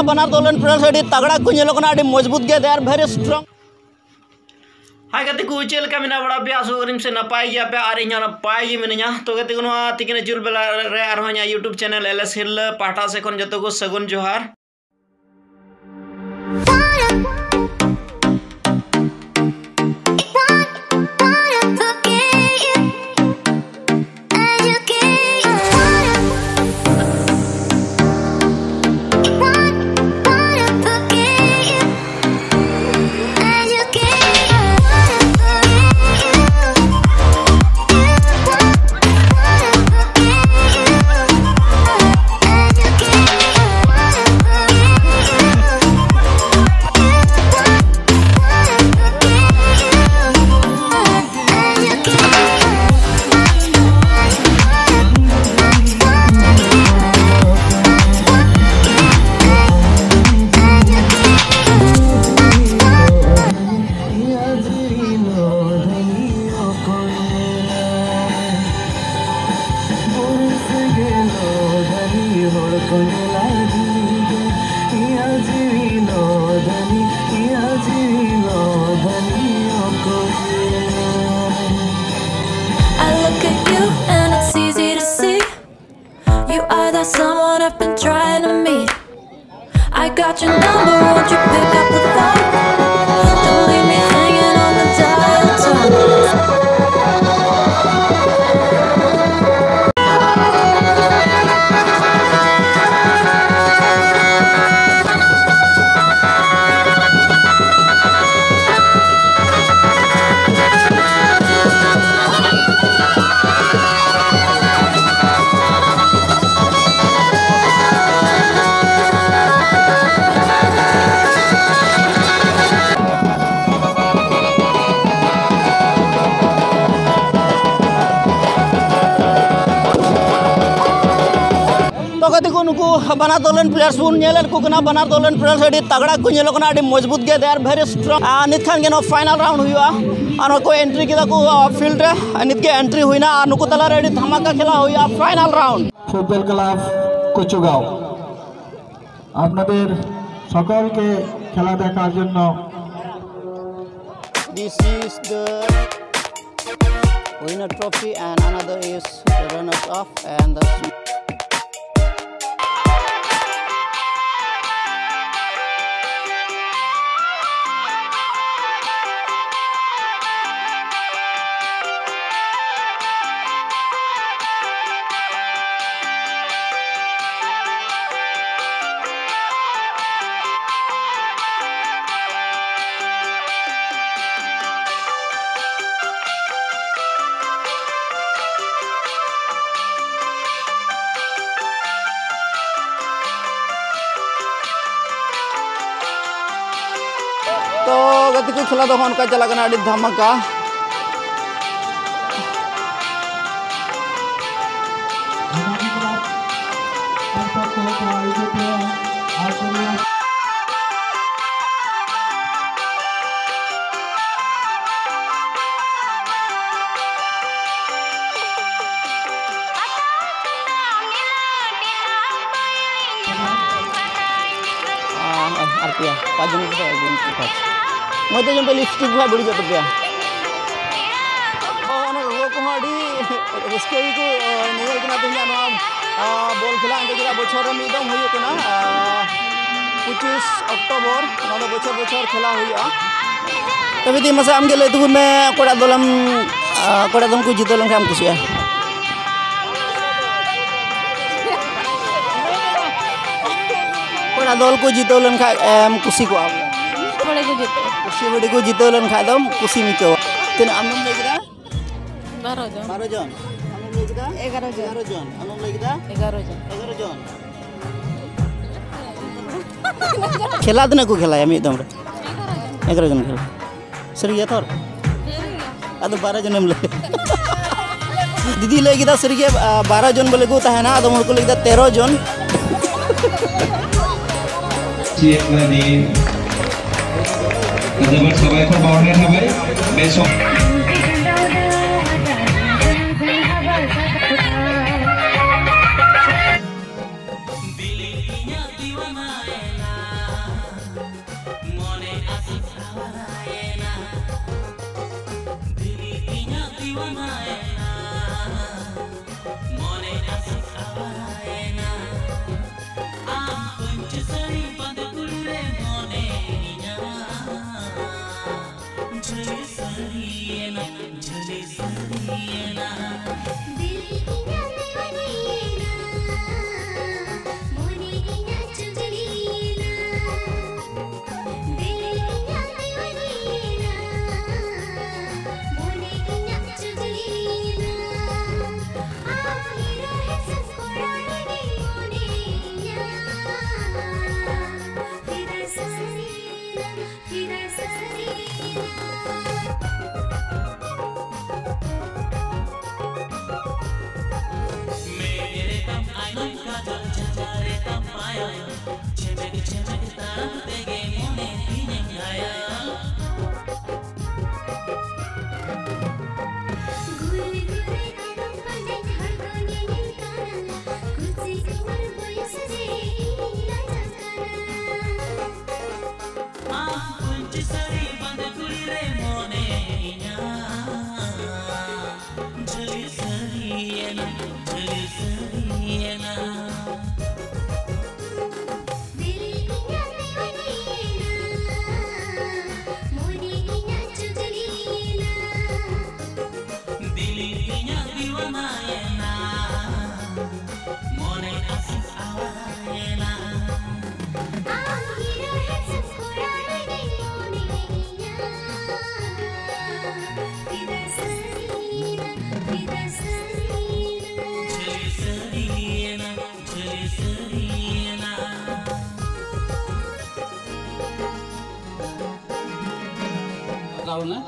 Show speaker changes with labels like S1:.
S1: बनार दोलन फ्रेंड्स अड़ी तगड़ा को नेलोकना अड़ी मजबूत गे दे आर वेरी स्ट्रांग। हाय गति को चेल का मिना बड़ा ब्यास ओरिम से नपाई गया पे आर इना नपाई गे मिनिया तो गति को तिकिन जुल बेला रे आर होया यूट्यूब चैनल एलएस हिल पाटा से कोन जतो को सगुन जोहार।
S2: Someone I've been trying to meet. I got your number, won't you pick up the phone? Don't leave me hanging on the dial tone.
S1: नुकु बना दोलन प्लेयर्स बुन नेलन को कना बना दोलन प्लेयर्स अड़ी तगड़ा को नेलोकना अड़ी मजबूत गे दे आर वेरी स्ट्रांग। नित खान गेनो फाइनल राउंड हुआ और को एंट्री किदा को फील्ड रे नित के एंट्री हुईना और नुकु तला रे अड़ी धमाका खेला हुआ फाइनल राउंड।
S3: फुटबल क्लब कुचुगांव आपनादेर सकलके खेला देखार जन्य
S1: This is the winner trophy and another is the runners up and the तो गति को खेला दो उनका चला गना अड़ी धमाका। आरपिया पाजन को पाज मते जम लिपस्टिक भाई बड़ी जत पे ओना वो को हडी उसके को नेल कना तेना बॉल खेला अंगे जरा बछर मिदम होय कना 25 अक्टोबर ना बछर बछर खेला हुआ तबे दी मसा आम गेले तु में कोड़ा दम को जीतो लन हम खुशिया कोड़ा दल को जीतो लन खा एम खुशी को
S2: बड़े को जीतो
S1: खुशी बड़ी को जीतो लन खा दम खुशी मिको तीन आमम लेगरा
S2: 12
S1: जन आमम लेगरा 11 जन आमम लेगरा 11 जन खेला दिन को खेला मी दम रे 11 जन खेला सरिया थोर अद 12 जन ले दीदी लेगिदा सरिया 12 जन बोले को तहना आदम को लेगिदा 13 जन
S4: Siap lagi. Kejabat sebaik perbawanan habai besok.
S5: दीवाना है ना मोने आशिक आवारा है ना आम पंच सरी बंद कुलरे मोने निया झली सरी है ना झली सरी है ना
S6: दिल की दीवानी है ना मोने निया चुगली ना दिल की दीवानी है ना मोने निया चुगली ना आप हीरो है सबको रानी मोने निया फिदा सरी ना फिदा सरी ना
S5: मेरे तम आईना का जल चचारे तम पाया चमक चमक तारम तेगे मोने पीने आया
S6: गुल गुले कदम बजे धड़कने निकाला खुशी उमर बोले सजे लचकाना
S5: कुंच सरी बंद कुलरे मोने निया झली सरी है ना झली सरी है ना
S6: दिल की दीवानी है ना मोने निया चुगली ना
S5: दिली दिया दीवाना है ना मोने आशिक आवारा है ना
S6: आप हीरो है सबको रानी मोने निया फिदा सरी ना फिदा सरी ना
S5: झली सरी है ना झली सरी है ना
S7: Tahu na?